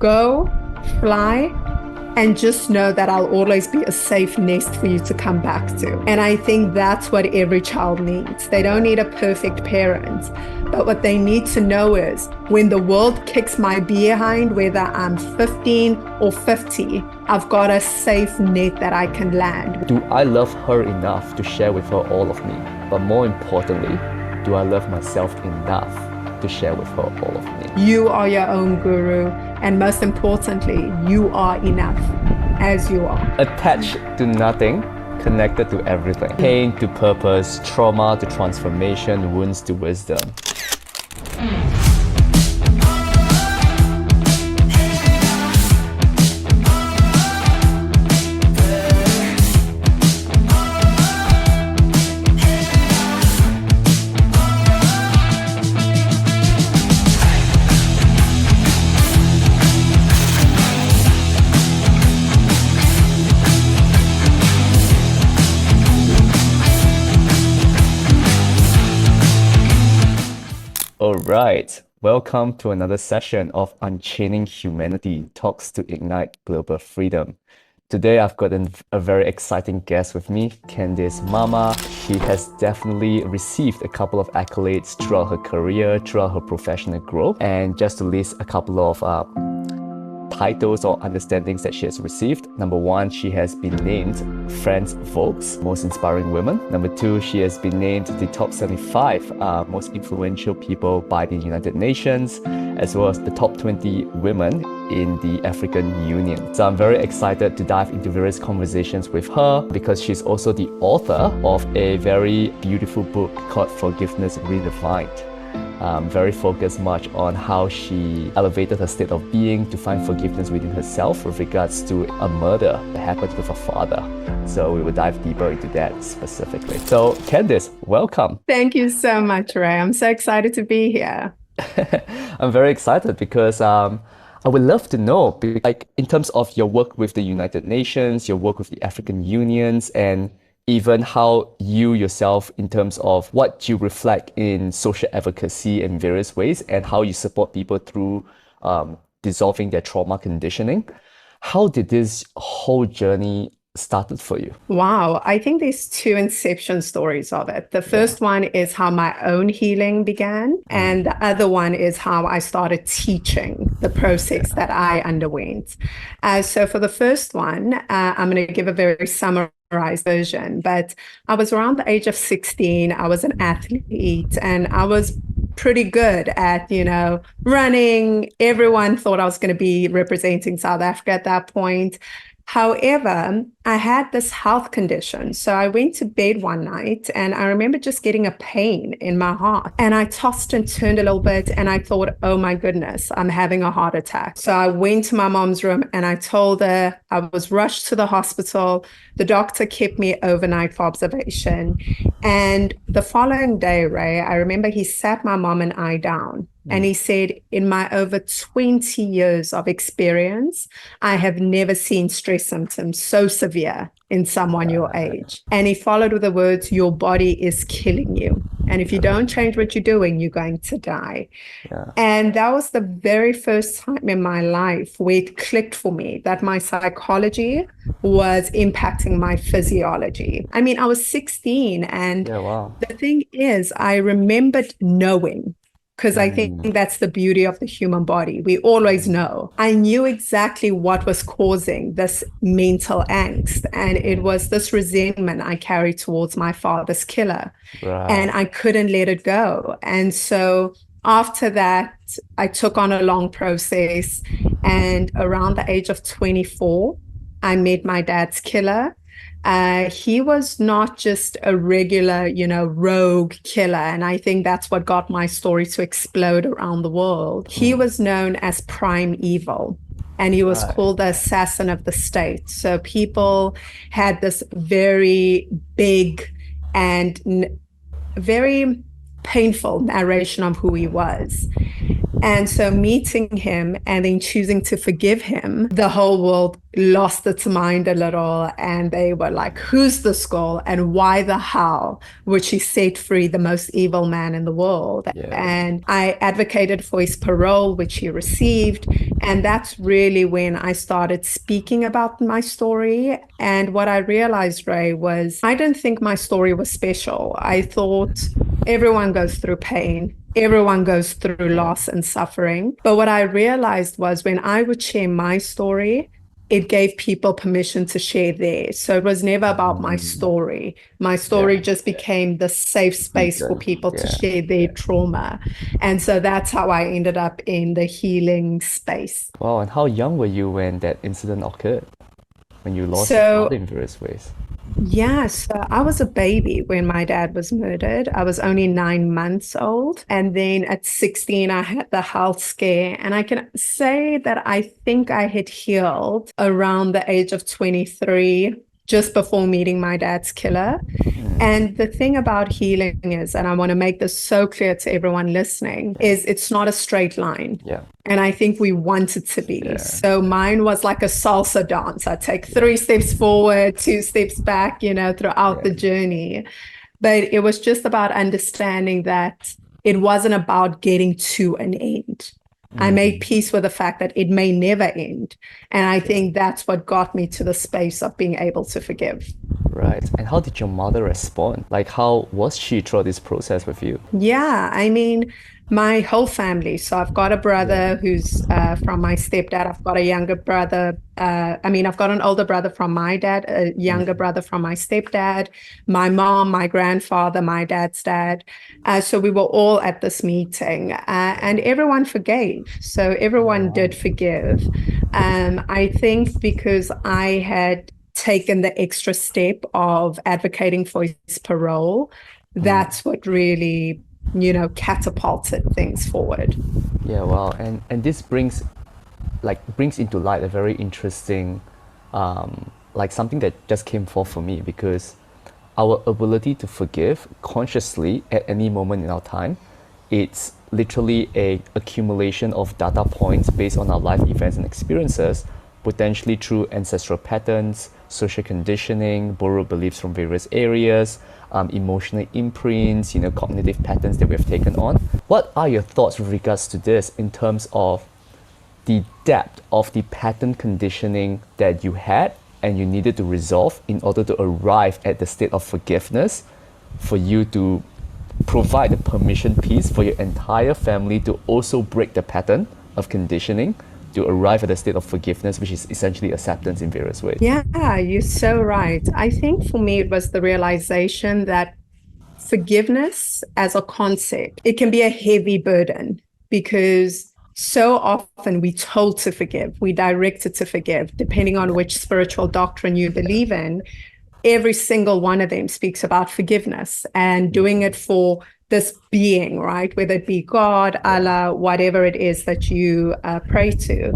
Go, fly, and just know that I'll always be a safe nest for you to come back to. And I think that's what every child needs. They don't need a perfect parent, but what they need to know is when the world kicks my behind, whether I'm 15 or 50, I've got a safe net that I can land. Do I love her enough to share with her all of me? But more importantly, do I love myself enough to share with her all of me? You are your own guru, and most importantly, you are enough as you are. Attached to nothing, connected to everything. Pain to purpose, trauma to transformation, wounds to wisdom. Alright, welcome to another session of Unchaining Humanity Talks to Ignite Global Freedom. Today I've got a very exciting guest with me, Candice Mama. She has definitely received a couple of accolades throughout her career, throughout her professional growth. And just to list a couple of titles or understandings that she has received. Number one, she has been named France Vogue's Most Inspiring Women. Number two, she has been named the top 75 most influential people by the United Nations, as well as the top 20 women in the African Union. So I'm very excited to dive into various conversations with her because she's also the author of a very beautiful book called Forgiveness Redefined. Very focused much on how she elevated her state of being to find forgiveness within herself with regards to a murder that happened with her father. So we will dive deeper into that specifically. So Candice, welcome. Thank you so much, Ray. I'm so excited to be here. I'm very excited because I would love to know, like in terms of your work with the United Nations, your work with the African Unions, and even how you yourself, in terms of what you reflect in social advocacy in various ways and how you support people through dissolving their trauma conditioning. How did this whole journey started for you? Wow, I think there's two inception stories of it. The first one is how my own healing began, and the other one is how I started teaching the process that I underwent. So for the first one, I'm going to give a very summarized version, but I was around the age of 16. I was an athlete and I was pretty good at, running. Everyone thought I was going to be representing South Africa at that point. However, I had this health condition. So I went to bed one night and I remember just getting a pain in my heart. And I tossed and turned a little bit and I thought, oh my goodness, I'm having a heart attack. So I went to my mom's room and I told her. I was rushed to the hospital. The doctor kept me overnight for observation. And the following day, Ray, I remember he sat my mom and I down. And he said, in my over 20 years of experience, I have never seen stress symptoms so severe in someone your age. And he followed with the words, your body is killing you. And if you don't change what you're doing, you're going to die. And that was the very first time in my life where it clicked for me that my psychology was impacting my physiology. I mean, I was 16 and the thing is, I remembered knowing, because I think that's the beauty of the human body. We always know. I knew exactly what was causing this mental angst. And it was this resentment I carried towards my father's killer. And I couldn't let it go. And so after that, I took on a long process. And around the age of 24, I met my dad's killer. He was not just a regular, rogue killer. And I think that's what got my story to explode around the world. He was known as Prime Evil, and he was called the assassin of the state. So people had this very big and very painful narration of who he was. And so meeting him and then choosing to forgive him, the whole world lost its mind a little. And they were like, who's this girl and why the hell would she set free the most evil man in the world? Yeah. And I advocated for his parole, which he received. And that's really when I started speaking about my story. And what I realized, Ray, was I didn't think my story was special. I thought everyone goes through pain. Everyone goes through loss and suffering. But what I realized was when I would share my story, it gave people permission to share theirs. So it was never about my story. My story just became the safe space for people to share their trauma. And so that's how I ended up in the healing space. Wow, and how young were you when that incident occurred? When you lost your father in various ways? Yes, I was a baby when my dad was murdered. I was only 9 months old. And then at 16, I had the health scare. And I can say that I think I had healed around the age of 23, just before meeting my dad's killer. And the thing about healing is, and I want to make this so clear to everyone listening, is it's not a straight line. Yeah. And I think we want it to be. So mine was like a salsa dance. I take 3 steps forward, 2 steps back, throughout the journey. But it was just about understanding that it wasn't about getting to an end. I made peace with the fact that it may never end. And I think that's what got me to the space of being able to forgive. Right. And how did your mother respond? Like, how was she throughout this process with you? Yeah, I mean, my whole family. So I've got a brother who's from my stepdad. I've got a younger brother. I've got an older brother from my dad, a younger brother from my stepdad, my mom, my grandfather, my dad's dad. So we were all at this meeting and everyone forgave. So everyone did forgive. I think because I had taken the extra step of advocating for his parole, that's what really catapulted things forward. Yeah, wow. And this brings into light a very interesting something that just came forth for me, because our ability to forgive consciously at any moment in our time, it's literally a accumulation of data points based on our life events and experiences, potentially through ancestral patterns, social conditioning, borrowed beliefs from various areas, emotional imprints, cognitive patterns that we have taken on. What are your thoughts with regards to this in terms of the depth of the pattern conditioning that you had and you needed to resolve in order to arrive at the state of forgiveness, for you to provide the permission piece for your entire family to also break the pattern of conditioning to arrive at a state of forgiveness, which is essentially acceptance in various ways? Yeah, you're so right. I think for me, it was the realization that forgiveness as a concept, it can be a heavy burden, because so often we're told to forgive, we're directed to forgive, depending on which spiritual doctrine you believe in. Every single one of them speaks about forgiveness and doing it for this being, right? Whether it be God, Allah, whatever it is that you pray to.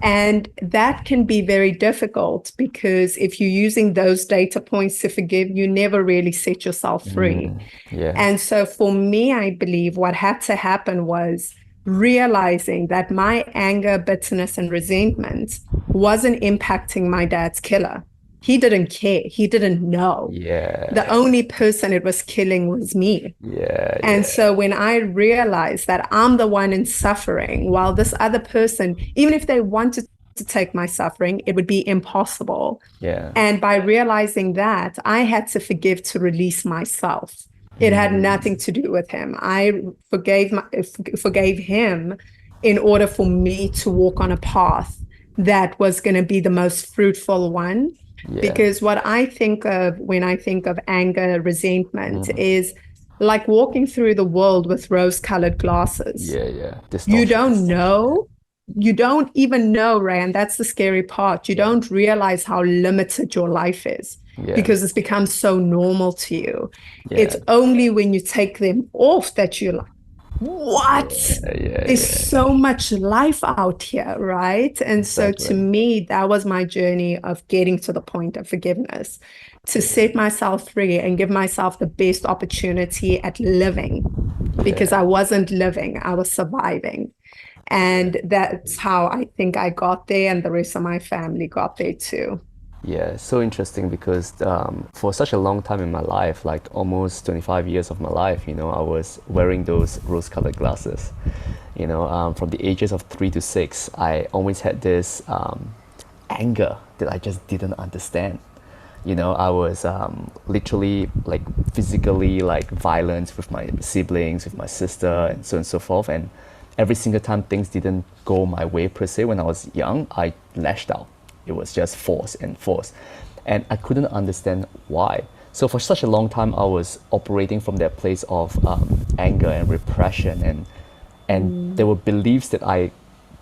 And that can be very difficult, because if you're using those data points to forgive, you never really set yourself free. And so for me, I believe what had to happen was realizing that my anger, bitterness, and resentment wasn't impacting my dad's killer. He didn't care. He didn't know. The only person it was killing was me. And so when I realized that I'm the one in suffering, while this other person, even if they wanted to take my suffering, it would be impossible. And by realizing that, I had to forgive to release myself. It had nothing to do with him. I forgave him in order for me to walk on a path that was going to be the most fruitful one. Because what I think of when I think of anger, resentment, is like walking through the world with rose-colored glasses. You don't know. You don't even know, Ray, and that's the scary part. You don't realize how limited your life is, because it's become so normal to you. It's only when you take them off that you're like, what? There's so much life out here, right? And so to me, that was my journey of getting to the point of forgiveness. to set myself free and give myself the best opportunity at living, because I wasn't living, I was surviving. And that's how I think I got there, and the rest of my family got there too. Yeah, so interesting because for such a long time in my life, like almost 25 years of my life, I was wearing those rose-colored glasses. From the ages of 3 to 6, I always had this anger that I just didn't understand. I was literally like physically like violent with my siblings, with my sister, and so on and so forth. And every single time things didn't go my way per se when I was young, I lashed out. It was just force and force. And I couldn't understand why. So for such a long time, I was operating from that place of anger and repression. And there were beliefs that I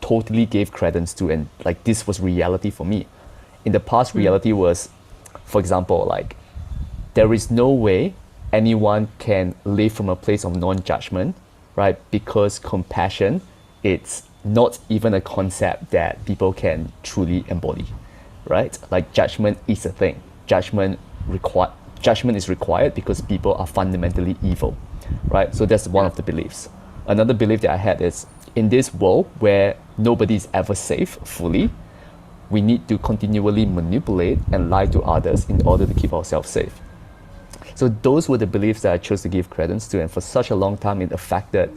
totally gave credence to. And like this was reality for me. In the past, reality was, for example, like there is no way anyone can live from a place of non-judgment, right? Because compassion, it's not even a concept that people can truly embody, right? Like judgment is a thing. Judgment is required because people are fundamentally evil, right? So that's one of the beliefs. Another belief that I had is in this world where nobody is ever safe fully, we need to continually manipulate and lie to others in order to keep ourselves safe. So those were the beliefs that I chose to give credence to, and for such a long time it affected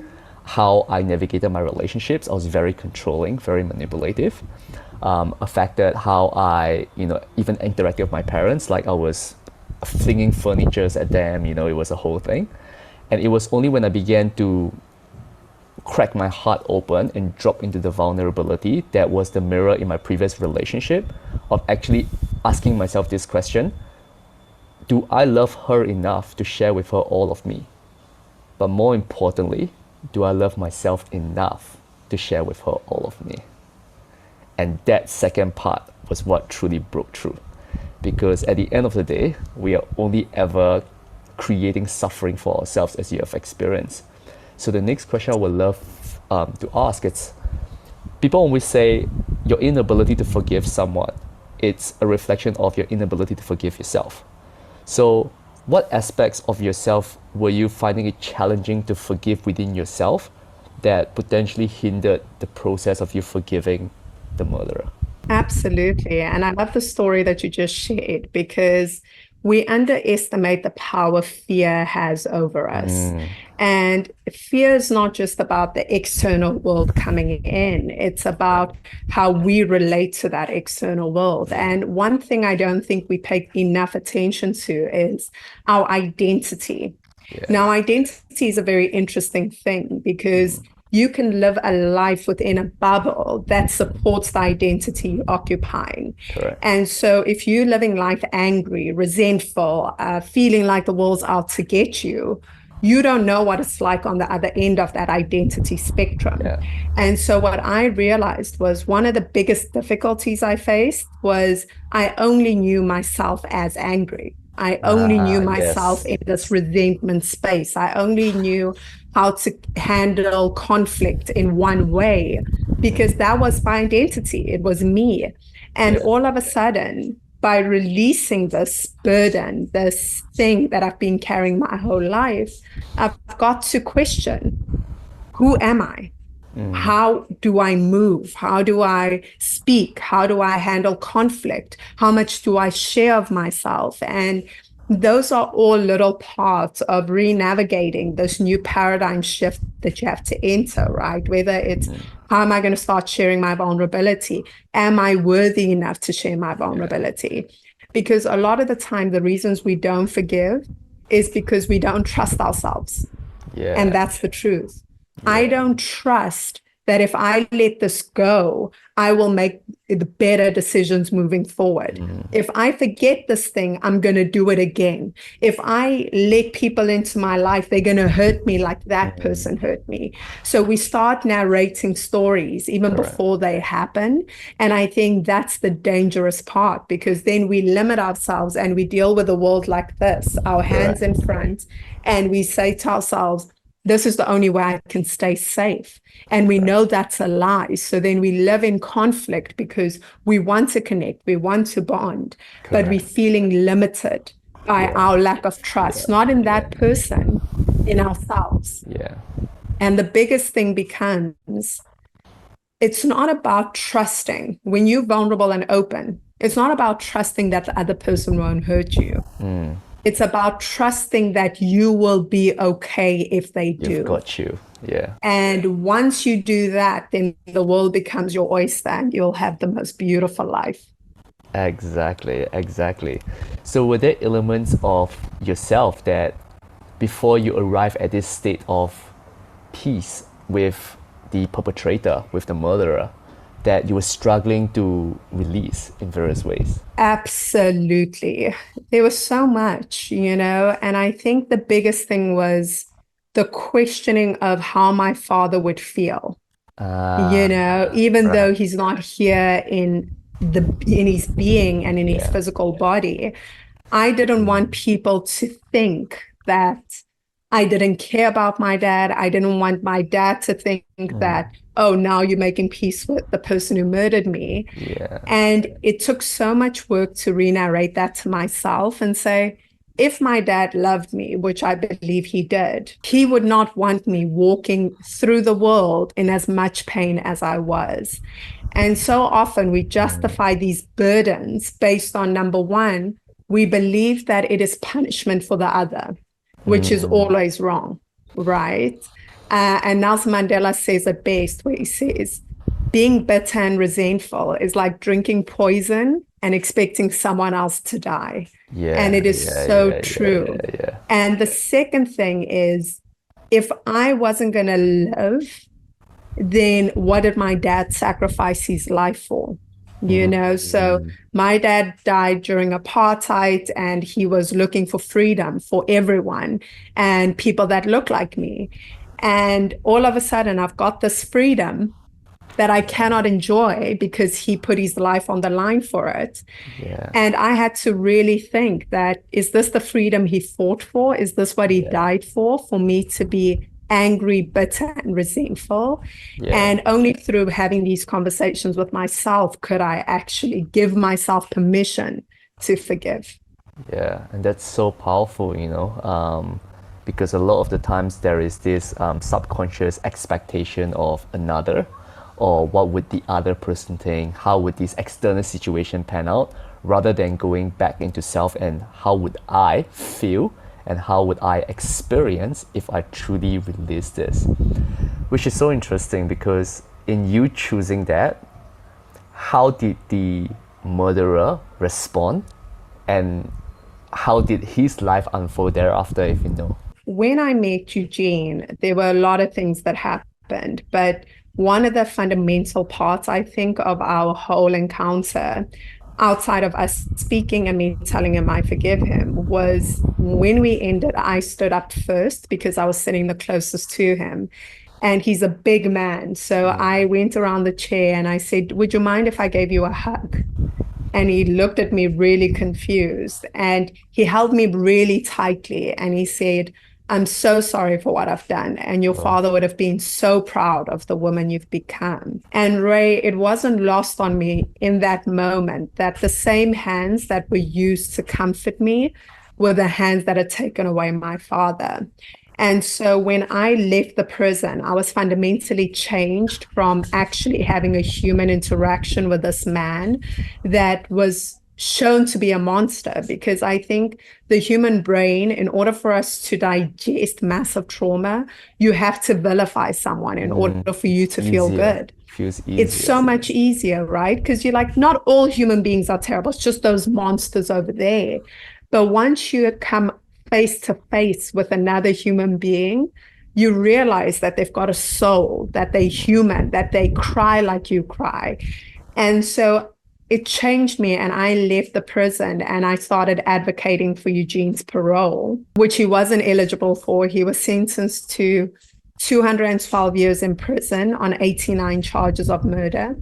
how I navigated my relationships. I was very controlling, very manipulative. Affected how I, even interacted with my parents. Like I was flinging furnitures at them, it was a whole thing. And it was only when I began to crack my heart open and drop into the vulnerability that was the mirror in my previous relationship of actually asking myself this question: do I love her enough to share with her all of me? But more importantly, do I love myself enough to share with her all of me? And that second part was what truly broke through. Because at the end of the day, we are only ever creating suffering for ourselves, as you have experienced. So the next question I would love to ask is, people always say your inability to forgive someone, it's a reflection of your inability to forgive yourself. So what aspects of yourself were you finding it challenging to forgive within yourself that potentially hindered the process of you forgiving the murderer? Absolutely. And I love the story that you just shared, because we underestimate the power fear has over us. And fear is not just about the external world coming in, it's about how we relate to that external world. And one thing I don't think we pay enough attention to is our identity. Now, identity is a very interesting thing, because you can live a life within a bubble that supports the identity you're occupying. Correct. And so if you're living life angry, resentful, feeling like the world's out to get you, you don't know what it's like on the other end of that identity spectrum. And so what I realized was one of the biggest difficulties I faced was I only knew myself as angry. I only knew myself in this resentment space. I only knew how to handle conflict in one way, because that was my identity. It was me. And all of a sudden, by releasing this burden, this thing that I've been carrying my whole life, I've got to question, who am I? How do I move? How do I speak? How do I handle conflict? How much do I share of myself? And those are all little parts of re-navigating this new paradigm shift that you have to enter, right? Whether it's how am I going to start sharing my vulnerability? Am I worthy enough to share my vulnerability? Because a lot of the time, the reasons we don't forgive is because we don't trust ourselves. And that's the truth. I don't trust that if I let this go, I will make the better decisions moving forward. If I forget this thing, I'm going to do it again. If I let people into my life, they're going to hurt me like that person hurt me. So we start narrating stories even before they happen. And I think that's the dangerous part, because then we limit ourselves and we deal with the world like this, our hands in front, and we say to ourselves, this is the only way I can stay safe. And we know that's a lie. So then we live in conflict because we want to connect, we want to bond, but we're feeling limited by our lack of trust, not in that person, in ourselves. Yeah. And the biggest thing becomes, it's not about trusting. When you're vulnerable and open, it's not about trusting that the other person won't hurt you. It's about trusting that you will be okay if they do. You've got you. Yeah. And once you do that, then the world becomes your oyster and you'll have the most beautiful life. Exactly, exactly. So were there elements of yourself that before you arrive at this state of peace with the perpetrator, with the murderer, that you were struggling to release in various ways? Absolutely. There was so much, and I think the biggest thing was the questioning of how my father would feel, even though he's not here in his being and in his physical body. I didn't want people to think that I didn't care about my dad. I didn't want my dad to think that, oh, now you're making peace with the person who murdered me. Yeah. And it took so much work to re-narrate that to myself and say, if my dad loved me, which I believe he did, he would not want me walking through the world in as much pain as I was. And so often we justify these burdens based on, number one, we believe that it is punishment for the other, which is always wrong, right? And Nelson Mandela says it best, where he says, being bitter and resentful is like drinking poison and expecting someone else to die. And it is so true. And the second thing is, if I wasn't going to live, then what did my dad sacrifice his life for? So my dad died during apartheid, and he was looking for freedom for everyone and people that look like me. And all of a sudden, I've got this freedom that I cannot enjoy because he put his life on the line for it. And I had to really think that, is this the freedom he fought for? Is this what he died for me to be angry, bitter, and resentful? And only through having these conversations with myself could I actually give myself permission to forgive. Yeah, and that's so powerful, because a lot of the times there is this subconscious expectation of another, or what would the other person think, how would this external situation pan out, rather than going back into self and how would I feel and how would I experience if I truly release this. Which is so interesting, because in you choosing that, how did the murderer respond, and how did his life unfold thereafter, if you know? When I met Eugene, there were a lot of things that happened, but one of the fundamental parts, I think, of our whole encounter, outside of us speaking and me telling him I forgive him, was when we ended, I stood up first because I was sitting the closest to him. And he's a big man. So I went around the chair and I said, would you mind if I gave you a hug? And he looked at me really confused, and he held me really tightly and he said, I'm so sorry for what I've done. And your father would have been so proud of the woman you've become. And Ray, it wasn't lost on me in that moment that the same hands that were used to comfort me were the hands that had taken away my father. And so when I left the prison, I was fundamentally changed from actually having a human interaction with this man that was shown to be a monster, because I think the human brain, in order for us to digest massive trauma, you have to vilify someone in order for you to feel good. Feels easier. It's so much easier, right? Because you're like, not all human beings are terrible. It's just those monsters over there. But once you come face to face with another human being, you realize that they've got a soul, that they're human, that they cry like you cry. And so it changed me, and I left the prison and I started advocating for Eugene's parole, which he wasn't eligible for. He was sentenced to 212 years in prison on 89 charges of murder.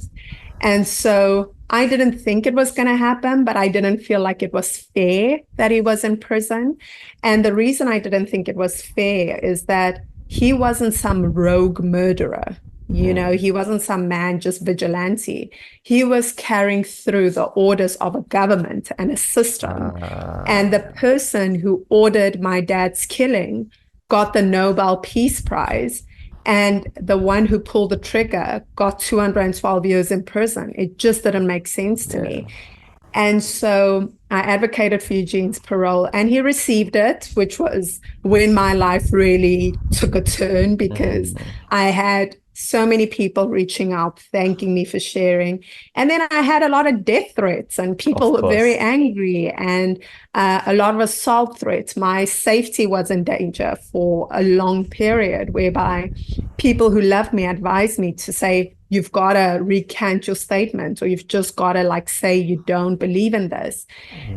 And so I didn't think it was going to happen, but I didn't feel like it was fair that he was in prison. And the reason I didn't think it was fair is that he wasn't some rogue murderer. Mm. He wasn't some man just vigilante. He was carrying through the orders of a government and a system. And the Ah, person who ordered my dad's killing got the Nobel Peace Prize. And the one who pulled the trigger got 212 years in prison. It just didn't make sense to yeah. me. And so I advocated for Eugene's parole, and he received it, which was when my life really took a turn because Mm. I had so many people reaching out, thanking me for sharing. And then I had a lot of death threats, and Of people were very course. angry, and a lot of assault threats. My safety was in danger for a long period, whereby people who loved me advised me to say, you've got to recant your statement, or you've just got to like say you don't believe in this.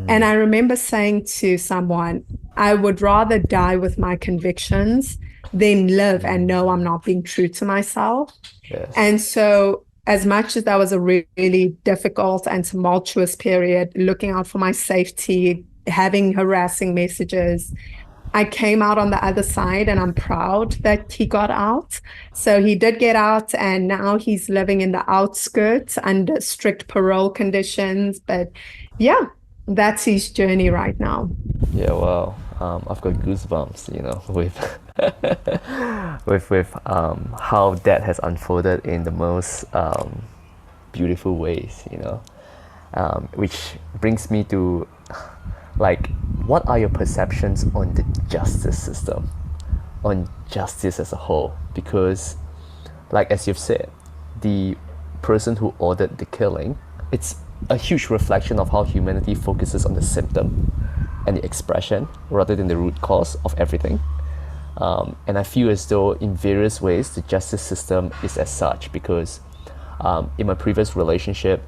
And Mm. I remember saying to someone, I would rather die with my convictions than live and know I'm not being true to myself. Yes. And so, as much as that was a really difficult and tumultuous period, looking out for my safety, having harassing messages, I came out on the other side, and I'm proud that he got out. So he did get out, and now he's living in the outskirts under strict parole conditions. But yeah, that's his journey right now. Yeah, wow. I've got goosebumps, with with how that has unfolded in the most beautiful ways, which brings me to like, what are your perceptions on the justice system, on justice as a whole? Because, like as you've said, the person who ordered the killing, it's a huge reflection of how humanity focuses on the symptom and the expression rather than the root cause of everything. And I feel as though in various ways the justice system is as such because in my previous relationship,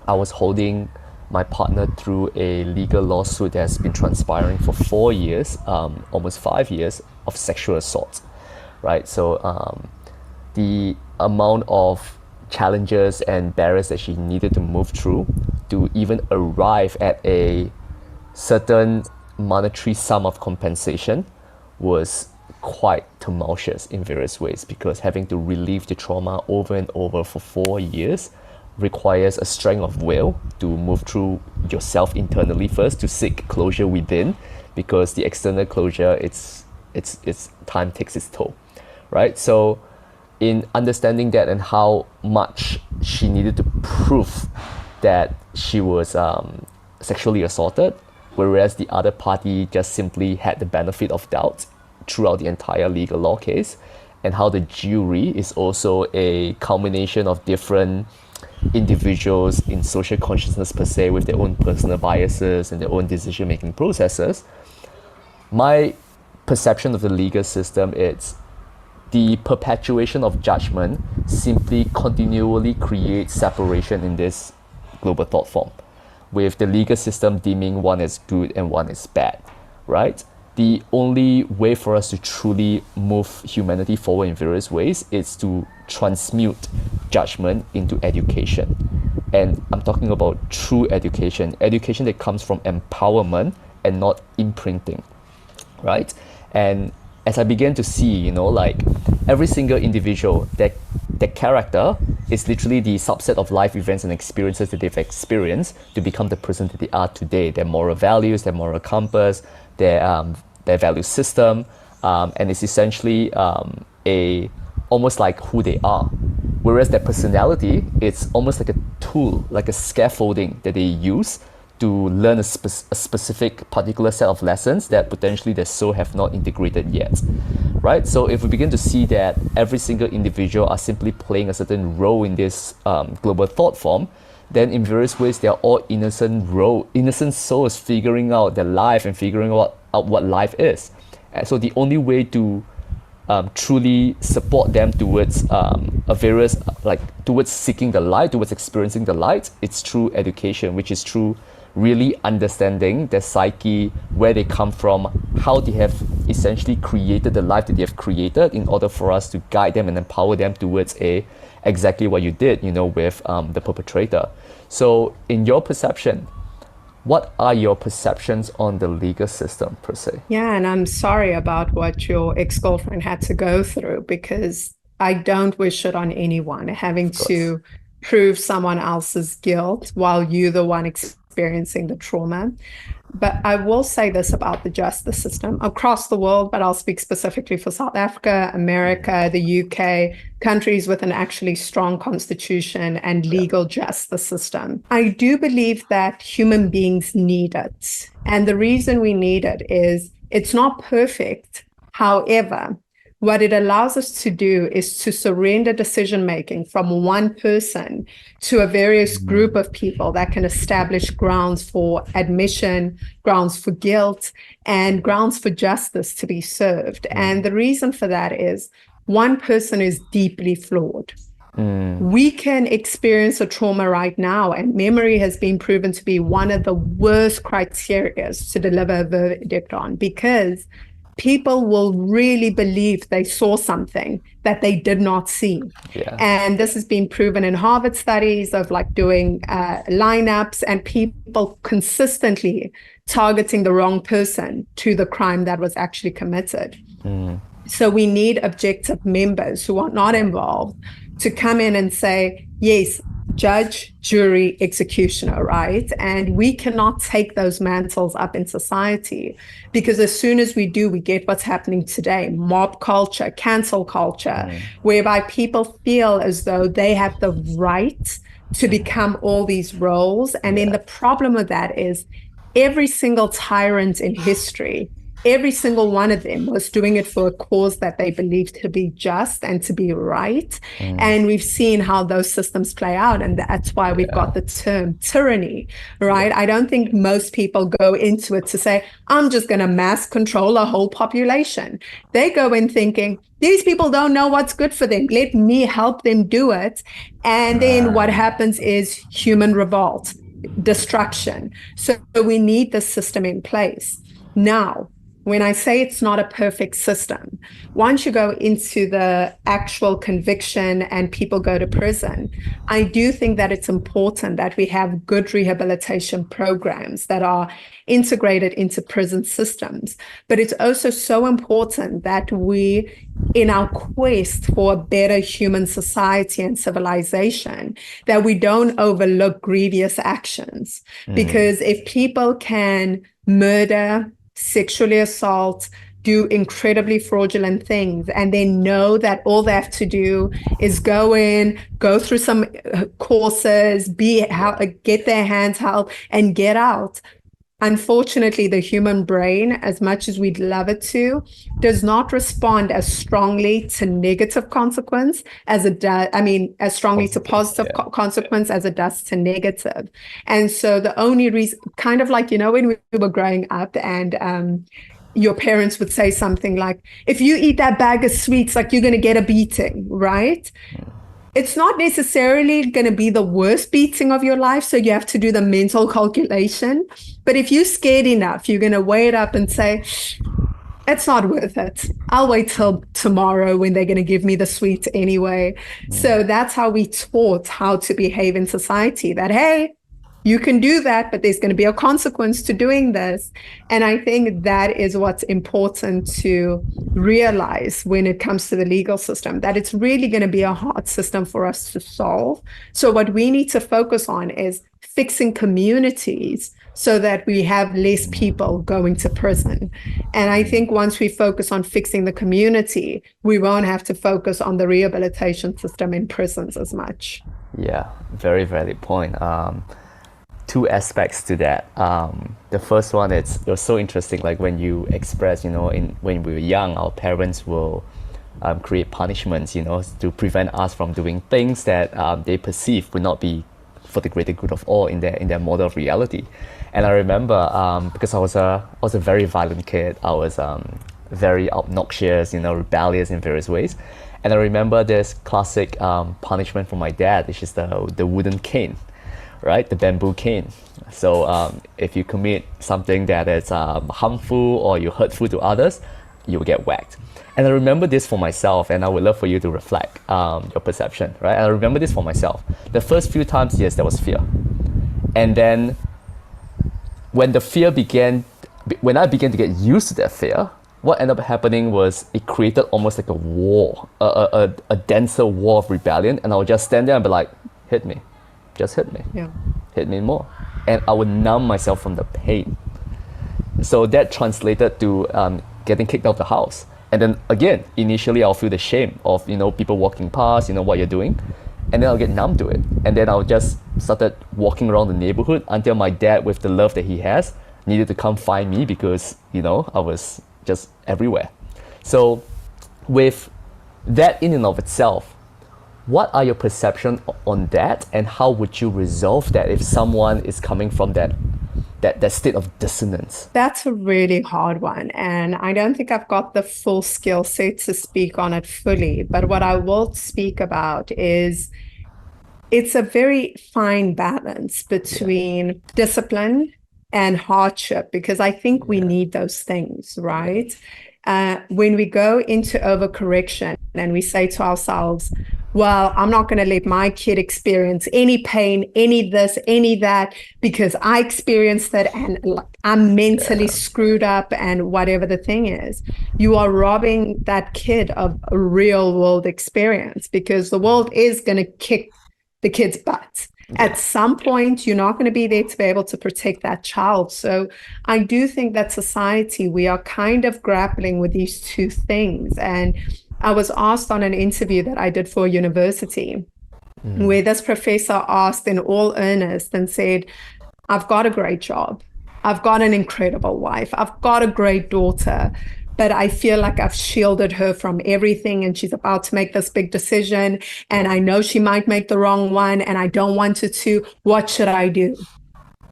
I was holding my partner through a legal lawsuit that has been transpiring for 4 years, almost 5 years of sexual assault, right? So the amount of challenges and barriers that she needed to move through to even arrive at a certain monetary sum of compensation was quite tumultuous in various ways because having to relieve the trauma over and over for 4 years requires a strength of will to move through yourself internally first to seek closure within, because the external closure, it's time takes its toll, right? So in understanding that and how much she needed to prove that she was sexually assaulted, whereas the other party just simply had the benefit of doubt throughout the entire legal law case, and how the jury is also a culmination of different individuals in social consciousness per se with their own personal biases and their own decision-making processes. My perception of the legal system is the perpetuation of judgment simply continually creates separation in this global thought form, with the legal system deeming one as good and one as bad, right? The only way for us to truly move humanity forward in various ways is to transmute judgment into education. And I'm talking about true education, education that comes from empowerment and not imprinting, right? And as I began to see, like every single individual, that character is literally the subset of life events and experiences that they've experienced to become the person that they are today. Their moral values, their moral compass, their value system, and it's essentially a almost like who they are. Whereas their personality, it's almost like a tool, like a scaffolding that they use to learn a specific particular set of lessons that potentially their soul have not integrated yet, right? So if we begin to see that every single individual are simply playing a certain role in this global thought form, then in various ways they are all innocent souls figuring out their life and figuring out what life is. And so the only way to truly support them towards towards seeking the light, towards experiencing the light, it's through education, which is through really understanding their psyche, where they come from, how they have essentially created the life that they have created, in order for us to guide them and empower them towards exactly what you did, with the perpetrator. So in your perception, What are your perceptions on the legal system per se? Yeah, and I'm sorry about what your ex-girlfriend had to go through, because I don't wish it on anyone, having Of course. to prove someone else's guilt while you're the one experiencing the trauma. But I will say this about the justice system across the world, but I'll speak specifically for South Africa, America, the UK, countries with an actually strong constitution and legal justice system. I do believe that human beings need it. And the reason we need it is it's not perfect. However, what it allows us to do is to surrender decision-making from one person to a various group of people that can establish grounds for admission, grounds for guilt, and grounds for justice to be served. And the reason for that is one person is deeply flawed. We can experience a trauma right now, and memory has been proven to be one of the worst criteria to deliver a verdict on, because people will really believe they saw something that they did not see. Yeah. And this has been proven in Harvard studies of like doing lineups and people consistently targeting the wrong person to the crime that was actually committed. So we need objective members who are not involved to come in and say, yes, judge, jury, executioner, right? And we cannot take those mantles up in society, because as soon as we do, we get what's happening today, mob culture, cancel culture, whereby people feel as though they have the right to become all these roles. And then the problem with that is every single tyrant in history, every single one of them was doing it for a cause that they believed to be just and to be right. And we've seen how those systems play out. And that's why we've got the term tyranny, right? I don't think most people go into it to say, I'm just going to mass control a whole population. They go in thinking, these people don't know what's good for them. Let me help them do it. And then what happens is human revolt, destruction. So we need this system in place. Now, when I say it's not a perfect system, once you go into the actual conviction and people go to prison, I do think that it's important that we have good rehabilitation programs that are integrated into prison systems. But it's also so important that we, in our quest for a better human society and civilization, that we don't overlook grievous actions. Because if people can murder, sexually assault, do incredibly fraudulent things, and they know that all they have to do is go in, go through some courses, get their hands held, and get out. Unfortunately, the human brain, as much as we'd love it to, does not respond as strongly to negative consequence as it does, as strongly to positive consequence as it does to negative. And so the only reason, kind of like, when we were growing up and your parents would say something like, if you eat that bag of sweets, like you're going to get a beating, right? It's not necessarily going to be the worst beating of your life, so you have to do the mental calculation. But if you're scared enough, you're going to weigh it up and say, it's not worth it. I'll wait till tomorrow when they're going to give me the sweets anyway. So that's how we taught how to behave in society, that, hey, you can do that, but there's going to be a consequence to doing this. And I think that is what's important to realize when it comes to the legal system, that it's really going to be a hard system for us to solve. So what we need to focus on is fixing communities so that we have less people going to prison. And I think once we focus on fixing the community, we won't have to focus on the rehabilitation system in prisons as much. Yeah, very valid point. Two aspects to that. The first one, it was so interesting, like when you express, when we were young, our parents will create punishments, to prevent us from doing things that they perceive would not be for the greater good of all in their model of reality. And I remember because I was a very violent kid, I was very obnoxious, rebellious in various ways. And I remember this classic punishment from my dad, which is the wooden cane, right? The bamboo cane. So if you commit something that is harmful or you're hurtful to others, you will get whacked. And I remember this for myself, and I would love for you to reflect your perception, right? And I remember this for myself. The first few times, yes, there was fear. And then when the fear began, when I began to get used to that fear, what ended up happening was it created almost like a wall, a denser wall of rebellion. And I would just stand there and be like, hit me, just hit me, Yeah. hit me more. And I would numb myself from the pain. So that translated to getting kicked out of the house. And then again, initially I'll feel the shame of, people walking past, what you're doing. And then I'll get numb to it. And then I'll just started walking around the neighborhood until my dad, with the love that he has, needed to come find me because, I was just everywhere. So with that in and of itself, what are your perception on that, and how would you resolve that if someone is coming from that state of dissonance? That's a really hard one. And I don't think I've got the full skill set to speak on it fully. But what I will speak about is it's a very fine balance between discipline and hardship, because I think we need those things, right? When we go into overcorrection and we say to ourselves, well, I'm not going to let my kid experience any pain, any this, any that, because I experienced it and I'm mentally screwed up and whatever the thing is. You are robbing that kid of a real world experience, because the world is going to kick the kid's butt. At some point, you're not going to be there to be able to protect that child. So I do think that society, we are kind of grappling with these two things. And I was asked on an interview that I did for a university, where this professor asked in all earnest and said, I've got a great job. I've got an incredible wife. I've got a great daughter, but I feel like I've shielded her from everything, and she's about to make this big decision, and I know she might make the wrong one, and I don't want her to. What should I do?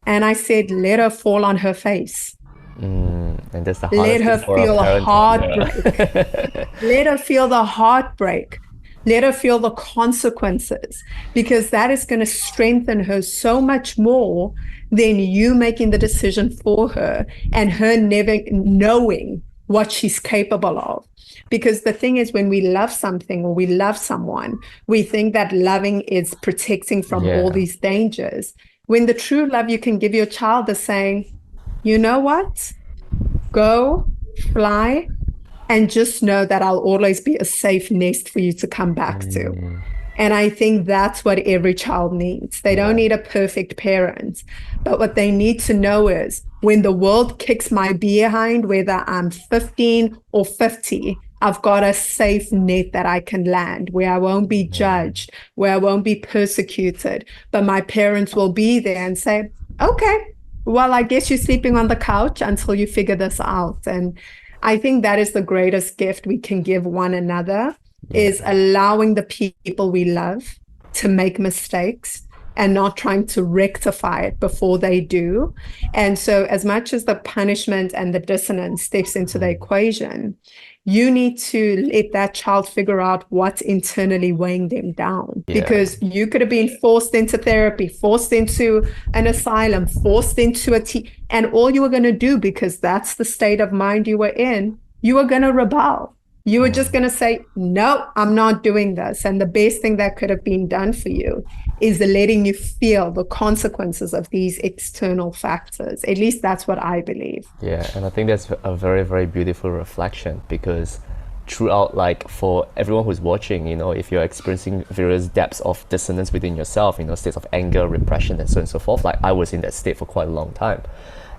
And I said, let her fall on her face. And that's the Let her hardest thing for feel a a parent. heartbreak. Let her feel the heartbreak. Let her feel the consequences, because that is going to strengthen her so much more than you making the decision for her and her never knowing what she's capable of. Because the thing is, when we love something or we love someone, we think that loving is protecting from all these dangers. When the true love you can give your child is saying, you know what? Go, fly, and just know that I'll always be a safe nest for you to come back to. And I think that's what every child needs. They don't need a perfect parent, but what they need to know is, when the world kicks my behind, whether I'm 15 or 50, I've got a safe net that I can land, where I won't be judged, where I won't be persecuted, but my parents will be there and say, okay, well, I guess you're sleeping on the couch until you figure this out. And I think that is the greatest gift we can give one another, is allowing the people we love to make mistakes and not trying to rectify it before they do. And so as much as the punishment and the dissonance steps into the equation, you need to let that child figure out what's internally weighing them down. Because you could have been forced into therapy, forced into an asylum, forced into and all you were going to do, because that's the state of mind you were in, you were going to rebel. You were just going to say, no, I'm not doing this. And the best thing that could have been done for you is letting you feel the consequences of these external factors. At least that's what I believe. Yeah, and I think that's a very, very beautiful reflection, because throughout, like, for everyone who's watching, if you're experiencing various depths of dissonance within yourself, states of anger, repression, and so on and so forth, like I was in that state for quite a long time.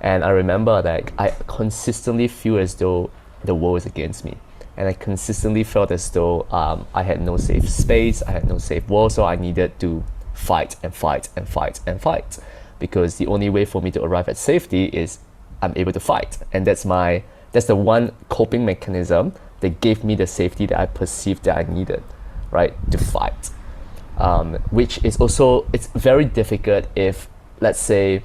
And I remember that I consistently feel as though the world is against me. And I consistently felt as though I had no safe space, I had no safe world, so I needed to fight and fight and fight and fight, because the only way for me to arrive at safety is I'm able to fight. And that's the one coping mechanism that gave me the safety that I perceived that I needed, right, to fight. Which is also, it's very difficult if, let's say,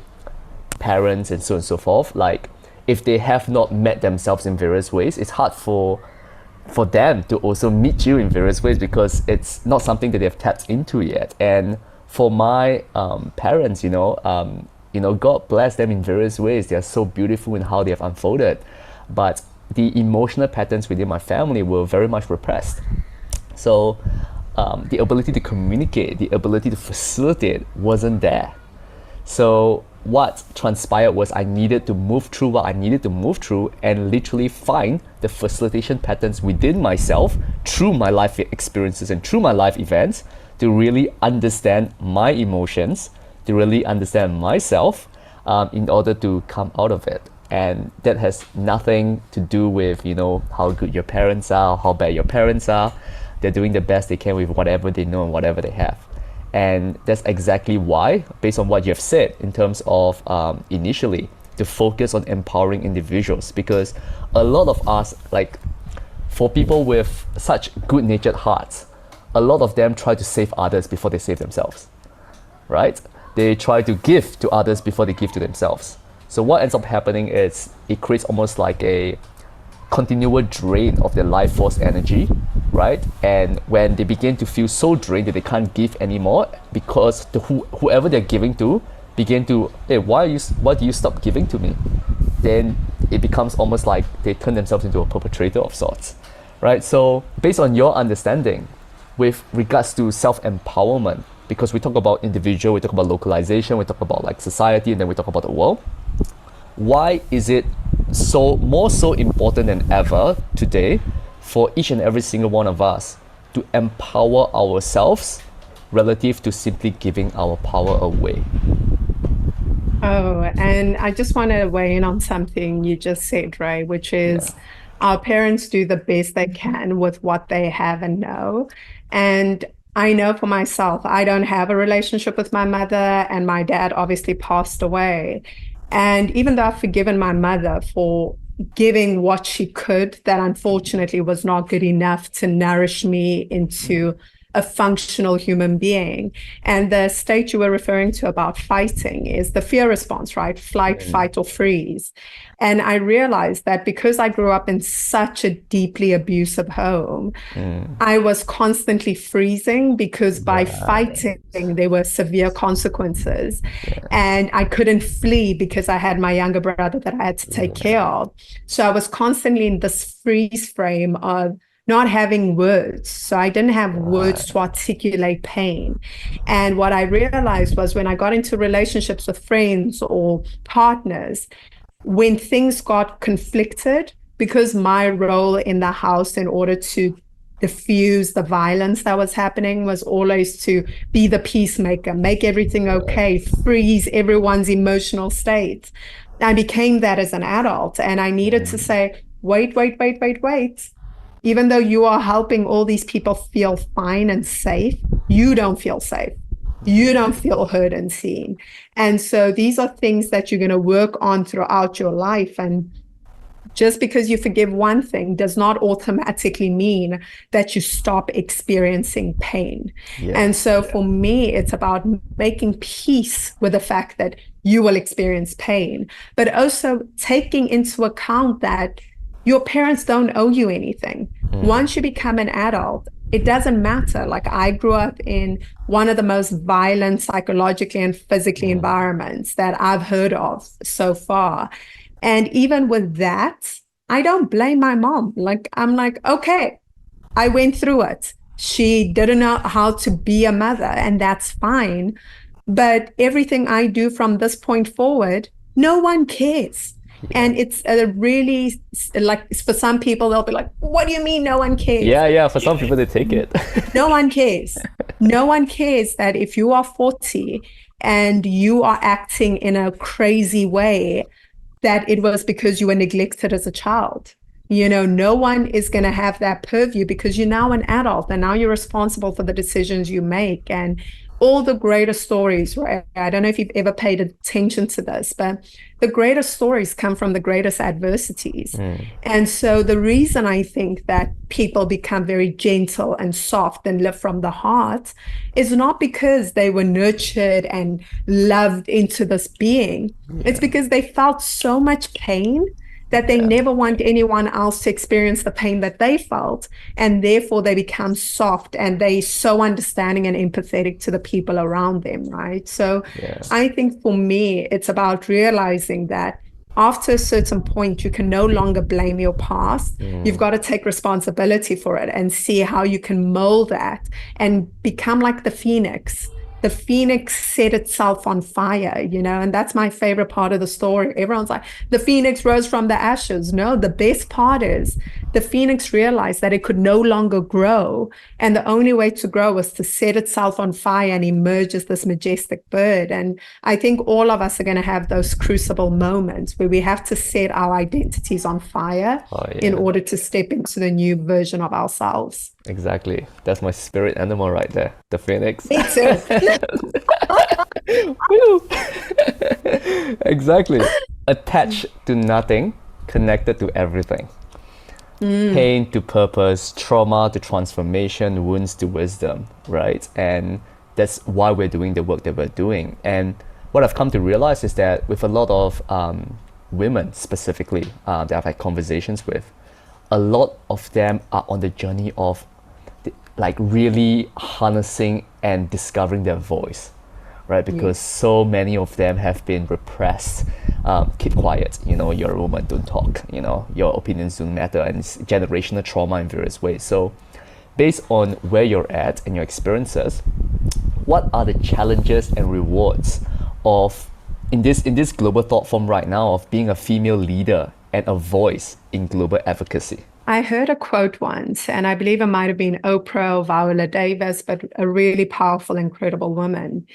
parents and so on and so forth, like if they have not met themselves in various ways, it's hard for them to also meet you in various ways, because it's not something that they've tapped into yet. And for my parents, God bless them in various ways. They are so beautiful in how they have unfolded. But the emotional patterns within my family were very much repressed. So the ability to communicate, the ability to facilitate wasn't there. So what transpired was I needed to move through what I needed to move through and literally find the facilitation patterns within myself through my life experiences and through my life events to really understand my emotions, to really understand myself, in order to come out of it. And that has nothing to do with, how good your parents are, or how bad your parents are. They're doing the best they can with whatever they know and whatever they have. And that's exactly why, based on what you have said in terms of initially, to focus on empowering individuals. Because a lot of us, like for people with such good-natured hearts, a lot of them try to save others before they save themselves, right? They try to give to others before they give to themselves. So what ends up happening is it creates almost like a continual drain of their life force energy, right? And when they begin to feel so drained that they can't give anymore, because whoever they're giving to begin to, hey, why do you stop giving to me? Then it becomes almost like they turn themselves into a perpetrator of sorts, right? So based on your understanding with regards to self-empowerment, because we talk about individual, we talk about localization, we talk about like society, and then we talk about the world, why is it more so important than ever today for each and every single one of us to empower ourselves relative to simply giving our power away? Oh, and I just want to weigh in on something you just said, right? Which is our parents do the best they can with what they have and know. And I know for myself, I don't have a relationship with my mother, and my dad obviously passed away. And even though I've forgiven my mother for giving what she could, that unfortunately was not good enough to nourish me into a functional human being. And the state you were referring to about fighting is the fear response, right? Flight, fight, or freeze. And I realized that because I grew up in such a deeply abusive home, I was constantly freezing because by fighting, there were severe consequences. And I couldn't flee because I had my younger brother that I had to take care of. So I was constantly in this freeze frame of not having words. So I didn't have words to articulate pain. And what I realized was when I got into relationships with friends or partners, when things got conflicted, because my role in the house in order to diffuse the violence that was happening was always to be the peacemaker, make everything okay, freeze everyone's emotional state. I became that as an adult, and I needed to say, wait. Even though you are helping all these people feel fine and safe, you don't feel safe. You don't feel heard and seen. And so these are things that you're going to work on throughout your life. And just because you forgive one thing does not automatically mean that you stop experiencing pain. And so for me, it's about making peace with the fact that you will experience pain, but also taking into account that your parents don't owe you anything. Once you become an adult, it doesn't matter. Like, I grew up in one of the most violent psychologically and physically environments that I've heard of so far. And even with that, I don't blame my mom. Like, I'm like, okay, I went through it. She didn't know how to be a mother, and that's fine. But everything I do from this point forward, no one cares. And it's a really, like, for some people, they'll be like, what do you mean no one cares? Yeah. For some people, they take it. No one cares. No one cares that if you are 40 and you are acting in a crazy way, that it was because you were neglected as a child. No one is going to have that purview because you're now an adult and now you're responsible for the decisions you make. And all the greatest stories, right? I don't know if you've ever paid attention to this, but the greatest stories come from the greatest adversities. And so the reason I think that people become very gentle and soft and live from the heart is not because they were nurtured and loved into this being. It's because they felt so much pain that they never want anyone else to experience the pain that they felt. And therefore they become soft and they so understanding and empathetic to the people around them, right? So I think for me, it's about realizing that after a certain point, you can no longer blame your past. You've got to take responsibility for it and see how you can mold that and become like the phoenix the phoenix set itself on fire, and that's my favorite part of the story. Everyone's like, the phoenix rose from the ashes. No, the best part is the phoenix realized that it could no longer grow. And the only way to grow was to set itself on fire and emerge as this majestic bird. And I think all of us are going to have those crucible moments where we have to set our identities on fire in order to step into the new version of ourselves. Exactly. That's my spirit animal right there, the phoenix. Me too. Woo! Exactly. Attached to nothing, connected to everything. Pain to purpose, trauma to transformation, wounds to wisdom, right? And that's why we're doing the work that we're doing. And what I've come to realize is that with a lot of women specifically that I've had conversations with, a lot of them are on the journey of like really harnessing and discovering their voice, right? Because so many of them have been repressed. Keep quiet, you're a woman, don't talk, your opinions don't matter, and it's generational trauma in various ways. So based on where you're at and your experiences, what are the challenges and rewards of in this global thought form right now of being a female leader and a voice in global advocacy? I heard a quote once, and I believe it might have been 𝗗𝗲𝘆 but a really powerful, incredible woman.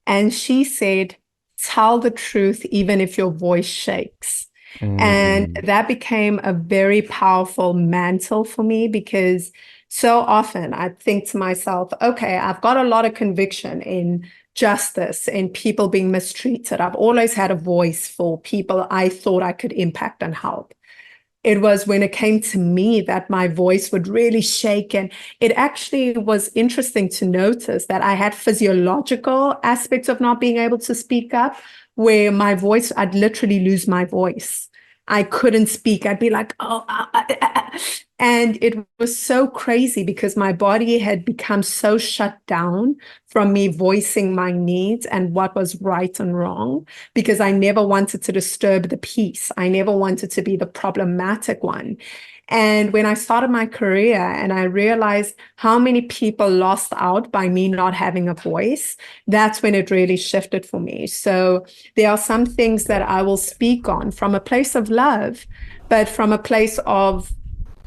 And she said, tell the truth even if your voice shakes. And that became a very powerful mantle for me, because so often I think to myself, okay, I've got a lot of conviction in justice and people being mistreated. I've always had a voice for people I thought I could impact and help. It was when it came to me that my voice would really shake. And it actually was interesting to notice that I had physiological aspects of not being able to speak up, where my voice, I'd literally lose my voice. I couldn't speak. I'd be like, and it was so crazy because my body had become so shut down from me voicing my needs and what was right and wrong, because I never wanted to disturb the peace. I never wanted to be the problematic one. And when I started my career and I realized how many people lost out by me not having a voice, that's when it really shifted for me. So there are some things that I will speak on from a place of love, but from a place of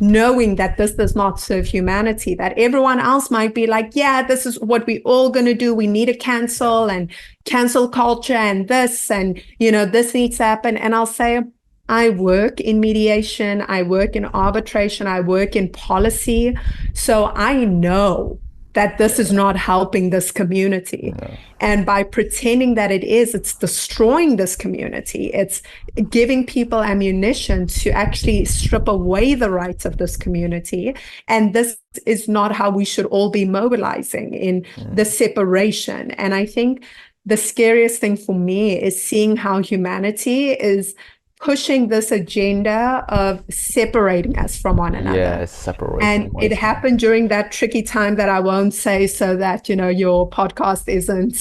knowing that this does not serve humanity, that everyone else might be like, yeah, this is what we all going to do. We need to cancel and cancel culture and this, and, this needs to happen. And I'll say, I work in mediation, I work in arbitration, I work in policy. So I know that this is not helping this community. And by pretending that it is, it's destroying this community. It's giving people ammunition to actually strip away the rights of this community. And this is not how we should all be mobilizing in the separation. And I think the scariest thing for me is seeing how humanity is pushing this agenda of separating us from one another. Yeah, separating. And it happened during that tricky time that I won't say so that, your podcast isn't,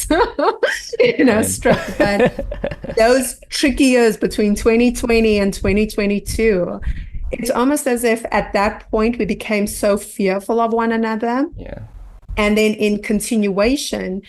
stripped. But those tricky years between 2020 and 2022, it's almost as if at that point we became so fearful of one another. Yeah. And then in continuation,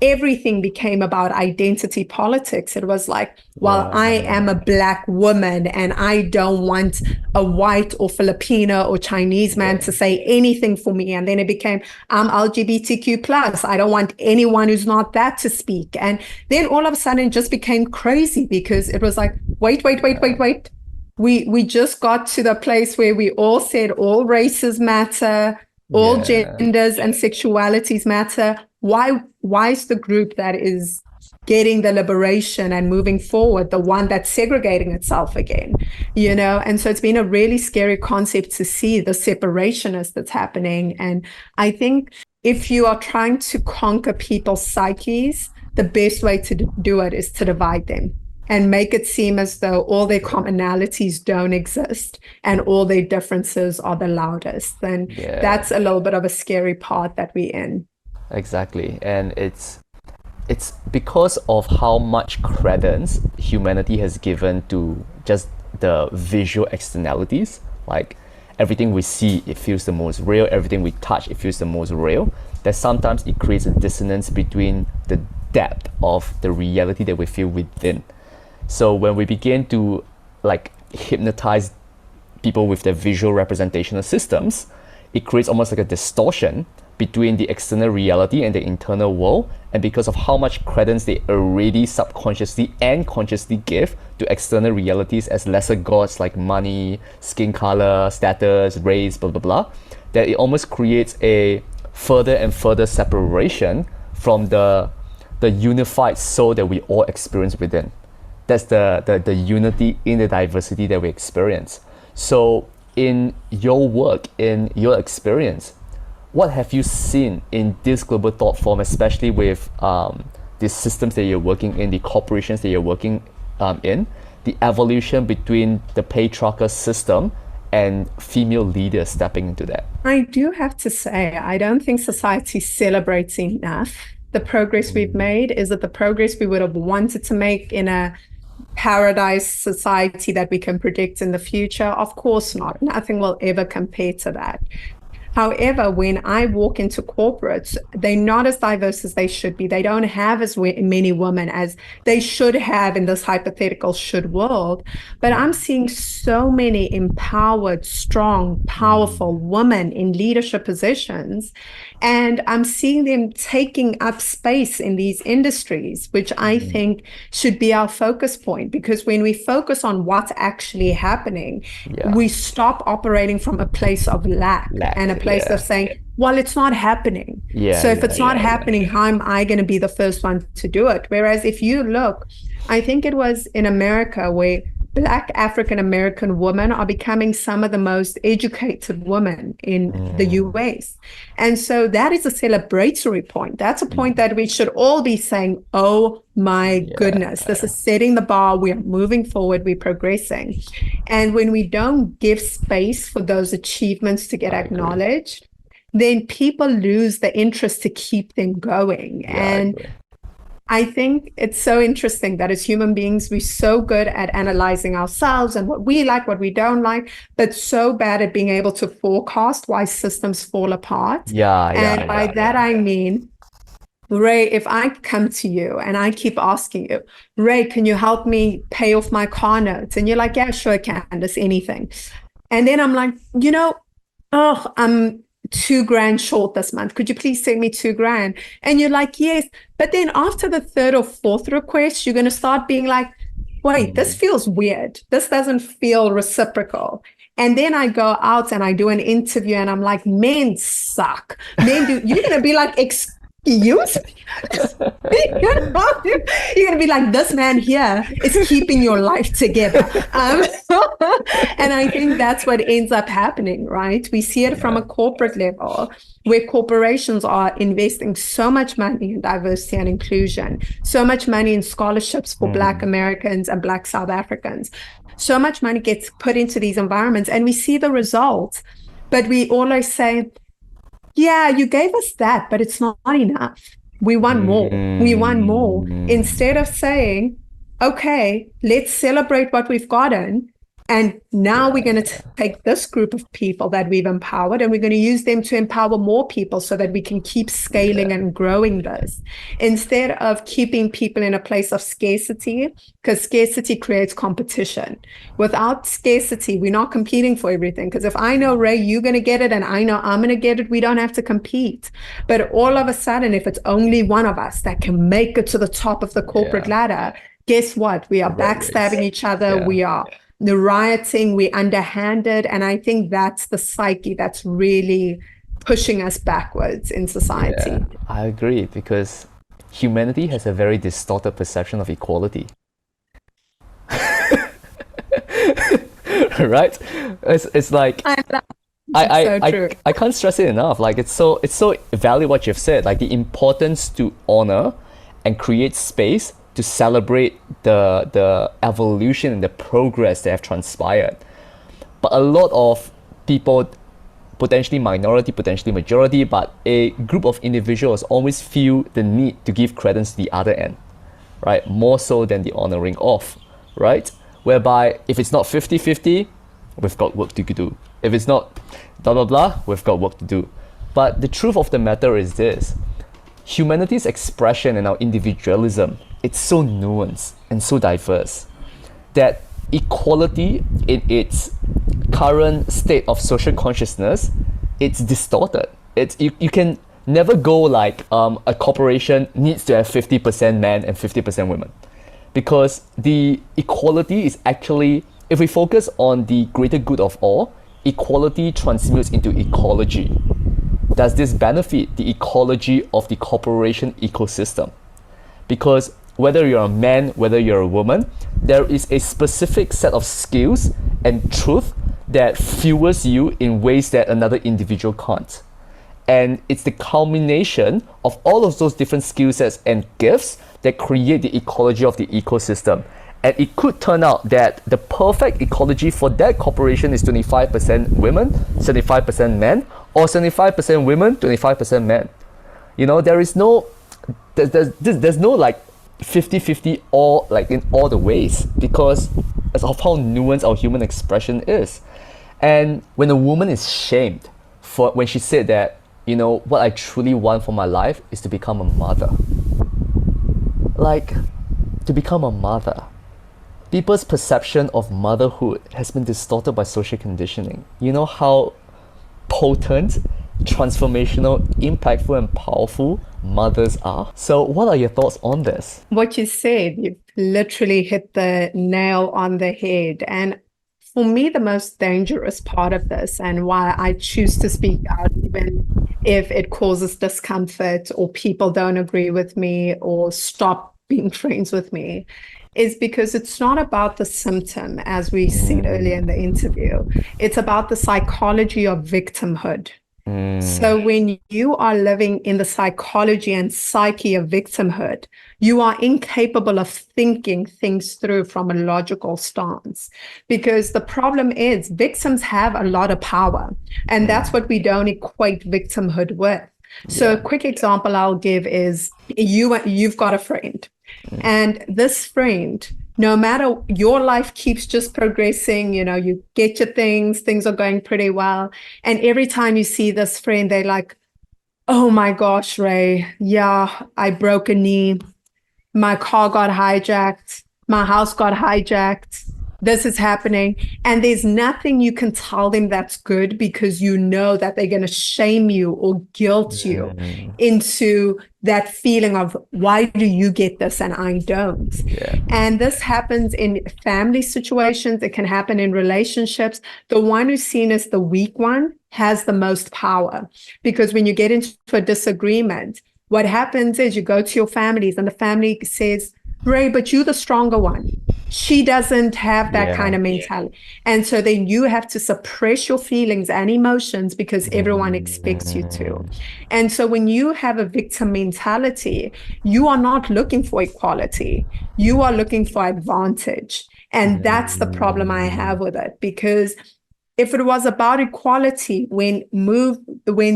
everything became about identity politics. It was like, well, I am a Black woman and I don't want a white or Filipino or Chinese man to say anything for me. And then it became, I'm LGBTQ+. I don't want anyone who's not that to speak. And then all of a sudden it just became crazy, because it was like, wait. We just got to the place where we all said all races matter, all genders and sexualities matter. Why is the group that is getting the liberation and moving forward the one that's segregating itself again? And so it's been a really scary concept to see the separationist that's happening. And I think if you are trying to conquer people's psyches, the best way to do it is to divide them and make it seem as though all their commonalities don't exist and all their differences are the loudest. And that's a little bit of a scary part that we're in. Exactly. And it's because of how much credence humanity has given to just the visual externalities. Like everything we see, it feels the most real. Everything we touch, it feels the most real. that sometimes it creates a dissonance between the depth of the reality that we feel within. So when we begin to like hypnotize people with their visual representational systems, it creates almost like a distortion between the external reality and the internal world. And because of how much credence they already subconsciously and consciously give to external realities as lesser gods like money, skin color, status, race, blah, blah, blah, that it almost creates a further and further separation from the unified soul that we all experience within. That's the unity in the diversity that we experience. So in your work, in your experience, what have you seen in this global thought form, especially with the systems that you're working in, the corporations that you're working in, the evolution between the patriarchal system and female leaders stepping into that? I do have to say, I don't think society celebrates enough the progress we've made. Is it the progress we would have wanted to make in a paradise society that we can predict in the future? Of course not. Nothing will ever compare to that. However, when I walk into corporates, they're not as diverse as they should be. They don't have as many women as they should have in this hypothetical should world. But I'm seeing so many empowered, strong, powerful women in leadership positions. And I'm seeing them taking up space in these industries, which I think should be our focus point. Because when we focus on what's actually happening, we stop operating from a place of lack and a place of saying, well, it's not happening. So if it's not happening, how am I going to be the first one to do it? Whereas if you look, I think it was in America where Black African-American women are becoming some of the most educated women in the US. And so that is a celebratory point. That's a point that we should all be saying, oh my goodness, this is setting the bar. We are moving forward. We're progressing. And when we don't give space for those achievements to get acknowledged, then people lose the interest to keep them going. And I think it's so interesting that as human beings, we're so good at analyzing ourselves and what we like, what we don't like, but so bad at being able to forecast why systems fall apart. And by that, I mean, Ray, if I come to you and I keep asking you, Ray, can you help me pay off my car notes? And you're like, yeah, sure, Candice, anything. And then I'm like, I'm $2,000 short this month. Could you please send me $2,000? And you're like, yes. But then after the third or fourth request, you're going to start being like, wait, this feels weird. This doesn't feel reciprocal. And then I go out and I do an interview and I'm like, men suck. You're going to be like, excuse me? You're going to be like, this man here is keeping your life together. And I think that's what ends up happening, right? We see it from a corporate level where corporations are investing so much money in diversity and inclusion, so much money in scholarships for Black Americans and Black South Africans. So much money gets put into these environments and we see the results, but we always say, yeah, you gave us that, but it's not enough. We want more. We want more. Instead of saying, okay, let's celebrate what we've gotten. And now we're going to take this group of people that we've empowered and we're going to use them to empower more people so that we can keep scaling and growing this. Instead of keeping people in a place of scarcity, because scarcity creates competition. Without scarcity, we're not competing for everything. Because if I know, Ray, you're going to get it and I know I'm going to get it, we don't have to compete. But all of a sudden, if it's only one of us that can make it to the top of the corporate ladder, guess what? We are backstabbing each other. We are the rioting, we're underhanded. And I think that's the psyche that's really pushing us backwards in society. Yeah, I agree, because humanity has a very distorted perception of equality. Right? It's like I can't stress it enough. Like it's so valid what you've said, like the importance to honor and create space to celebrate the evolution and the progress that have transpired. But a lot of people, potentially minority, potentially majority, but a group of individuals always feel the need to give credence to the other end, right? More so than the honoring of, right? Whereby if it's not 50-50, we've got work to do. If it's not blah, blah, blah, we've got work to do. But the truth of the matter is this: humanity's expression and our individualism, it's so nuanced and so diverse that equality in its current state of social consciousness, it's distorted. You can never go like a corporation needs to have 50% men and 50% women, because the equality is actually, if we focus on the greater good of all, equality transmutes into ecology. Does this benefit the ecology of the corporation ecosystem? Because whether you're a man, whether you're a woman, there is a specific set of skills and truth that fuels you in ways that another individual can't. And it's the culmination of all of those different skill sets and gifts that create the ecology of the ecosystem. And it could turn out that the perfect ecology for that corporation is 25% women, 75% men, or 75% women, 25% men. You know, there's no like 50-50 all, like in all the ways, because of how nuanced our human expression is. And when a woman is shamed for when she said that, you know, what I truly want for my life is to become a mother. Like, to become a mother. People's perception of motherhood has been distorted by social conditioning. You know how potent, transformational, impactful, and powerful mothers are? So what are your thoughts on this? What you said, you've literally hit the nail on the head. And for me, the most dangerous part of this, and why I choose to speak out, even if it causes discomfort or people don't agree with me or stop being friends with me, is because it's not about the symptom, as we said earlier in the interview. It's about the psychology of victimhood. So when you are living in the psychology and psyche of victimhood, you are incapable of thinking things through from a logical stance. Because the problem is victims have a lot of power, and that's what we don't equate victimhood with. So a quick example I'll give is you've got a friend, and this friend, no matter, your life keeps just progressing, you know, you get your things are going pretty well. And every time you see this friend, they're like, oh my gosh, Ray, yeah, I broke a knee. My car got hijacked. My house got hijacked. This is happening. And there's nothing you can tell them that's good, because you know that they're going to shame you or guilt you into that feeling of, why do you get this and I don't? And this happens in family situations. It can happen in relationships. The one who's seen as the weak one has the most power, because when you get into a disagreement, what happens is you go to your families and the family says, Ray, but you're the stronger one. She doesn't have that kind of mentality. And so then you have to suppress your feelings and emotions because everyone expects you to. And so when you have a victim mentality, you are not looking for equality. You are looking for advantage. And that's the problem I have with it, because if it was about equality, when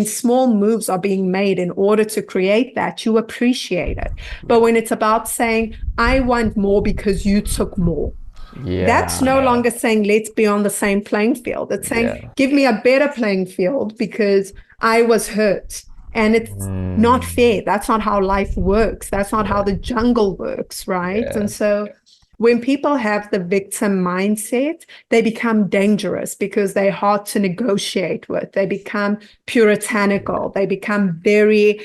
small moves are being made in order to create that, you appreciate it. But when it's about saying, I want more because you took more, that's no longer saying, let's be on the same playing field. It's saying, give me a better playing field because I was hurt. And it's not fair. That's not how life works. That's not how the jungle works, right? And so when people have the victim mindset, they become dangerous because they're hard to negotiate with. They become puritanical. They become very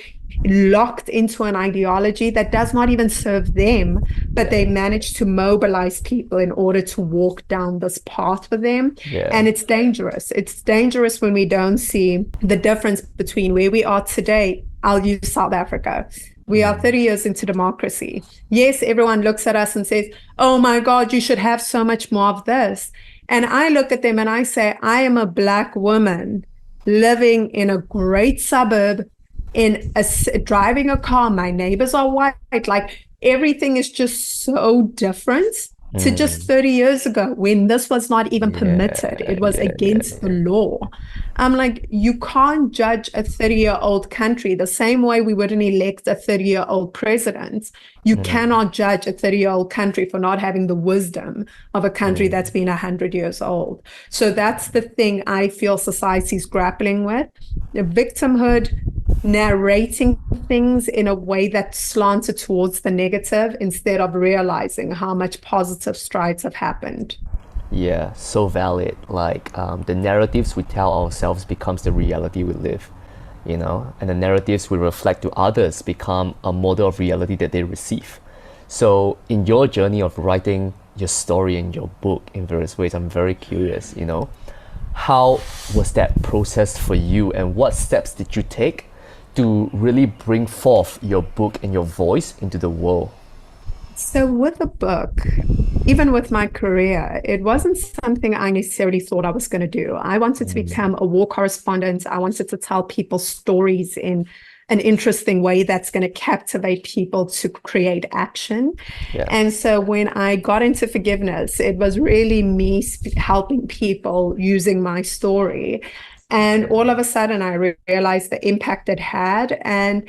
locked into an ideology that does not even serve them, but they manage to mobilize people in order to walk down this path for them. And it's dangerous. It's dangerous when we don't see the difference between where we are today. I'll use South Africa. We are 30 years into democracy. Yes, everyone looks at us and says, oh my God, you should have so much more of this. And I look at them and I say, I am a Black woman living in a great suburb, driving a car. My neighbors are white. Like, everything is just so different. to just 30 years ago when this was not even permitted. It was against the law. I'm like, you can't judge a 30-year-old country the same way we wouldn't elect a 30-year-old president. You cannot judge a 30-year-old country for not having the wisdom of a country that's been 100 years old. So that's the thing I feel society's grappling with. The victimhood, narrating things in a way that's slanted towards the negative instead of realizing how much positive strides have happened. Yeah, so valid. Like the narratives we tell ourselves becomes the reality we live, you know, and the narratives we reflect to others become a model of reality that they receive. So in your journey of writing your story in your book in various ways, I'm very curious, you know, how was that process for you and what steps did you take to really bring forth your book and your voice into the world? So with the book, even with my career, it wasn't something I necessarily thought I was going to do. I wanted to become a war correspondent. I wanted to tell people stories in an interesting way that's going to captivate people to create action. And so when I got into forgiveness, it was really me helping people using my story. And all of a sudden, I realized the impact it had. And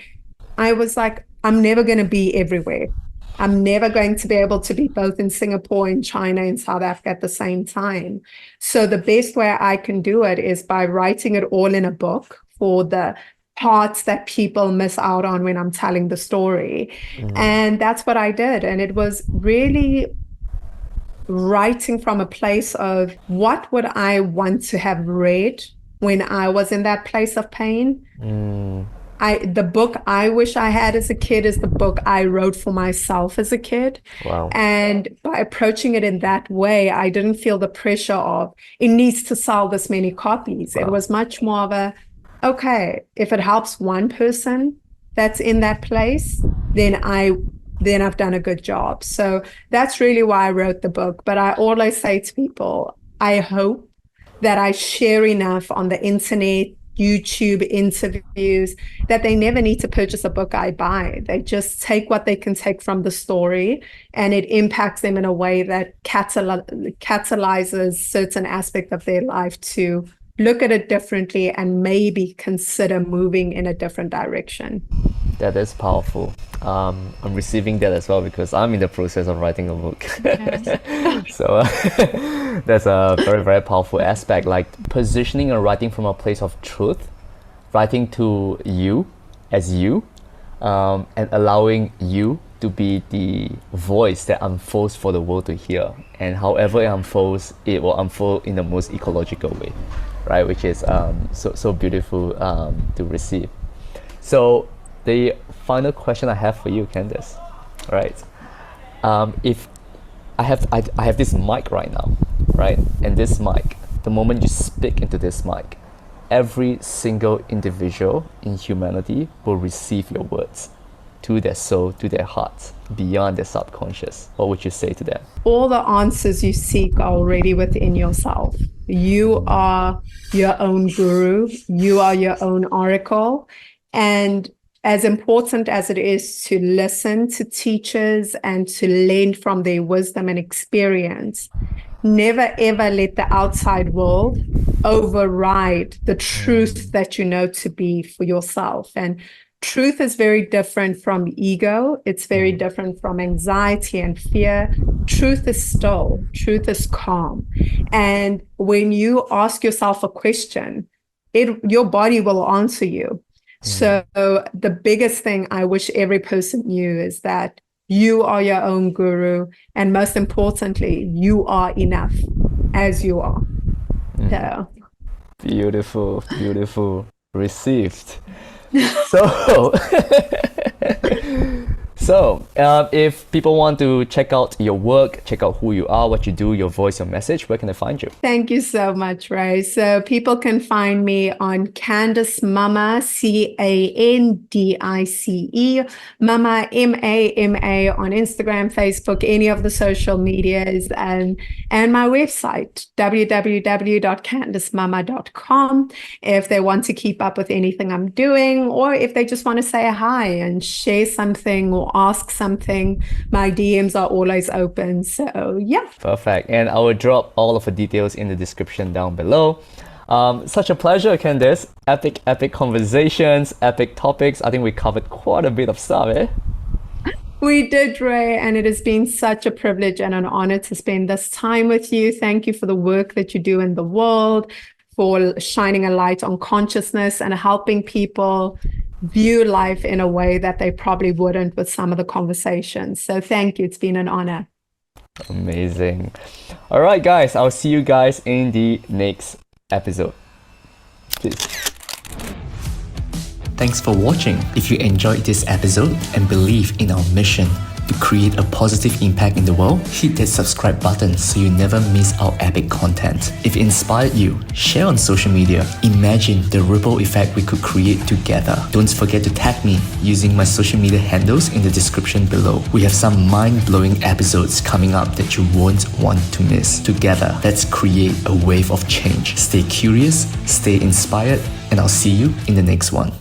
I was like, I'm never going to be everywhere. I'm never going to be able to be both in Singapore and China and South Africa at the same time. So the best way I can do it is by writing it all in a book for the parts that people miss out on when I'm telling the story. And that's what I did. And it was really writing from a place of what would I want to have read when I was in that place of pain. The book I wish I had as a kid is the book I wrote for myself as a kid. Wow. And by approaching it in that way, I didn't feel the pressure of it needs to sell this many copies. It was much more of a, okay, if it helps one person that's in that place, then I've done a good job. So that's really why I wrote the book. But I always say to people, I hope that I share enough on the internet, YouTube interviews, that they never need to purchase a book I buy. They just take what they can take from the story, and it impacts them in a way that catalyzes certain aspect of their life to look at it differently and maybe consider moving in a different direction. That is powerful. I'm receiving that as well because I'm in the process of writing a book. So that's a very, very powerful aspect, like positioning and writing from a place of truth, writing to you as you, and allowing you to be the voice that unfolds for the world to hear. And however it unfolds, it will unfold in the most ecological way, right? Which is so beautiful to receive. So the final question I have for you, Candice, right? If I have this mic right now, right? And this mic, the moment you speak into this mic, every single individual in humanity will receive your words to their soul, to their hearts, beyond their subconscious. What would you say to them? All the answers you seek are already within yourself. You are your own guru. You are your own oracle. And as important as it is to listen to teachers and to learn from their wisdom and experience, never ever let the outside world override the truth that you know to be for yourself. And truth is very different from ego. It's very different from anxiety and fear. Truth is still, truth is calm. And when you ask yourself a question, your body will answer you. So the biggest thing I wish every person knew is that you are your own guru. And most importantly, you are enough as you are. So. Beautiful, beautiful. Received. So, if people want to check out your work, check out who you are, what you do, your voice, your message, where can they find you? Thank you so much, Ray. So people can find me on Candice Mama, Candice, Mama, Mama on Instagram, Facebook, any of the social medias, and my website, www.candicemama.com. If they want to keep up with anything I'm doing, or if they just want to say hi and share something or ask something, my DMs are always open. So yeah. Perfect. And I will drop all of the details in the description down below. Such a pleasure, Candice. Epic conversations, epic topics. I think we covered quite a bit of stuff, eh? We did, Ray, and it has been such a privilege and an honor to spend this time with you. Thank you for the work that you do in the world, for shining a light on consciousness and helping people view life in a way that they probably wouldn't with some of the conversations. So thank you. It's been an honor. Amazing. All right, guys. I'll see you guys in the next episode. Peace. Thanks for watching. If you enjoyed this episode and believe in our mission to create a positive impact in the world, hit that subscribe button so you never miss our epic content. If it inspired you, share on social media. Imagine the ripple effect we could create together. Don't forget to tag me using my social media handles in the description below. We have some mind-blowing episodes coming up that you won't want to miss. Together, let's create a wave of change. Stay curious, stay inspired, and I'll see you in the next one.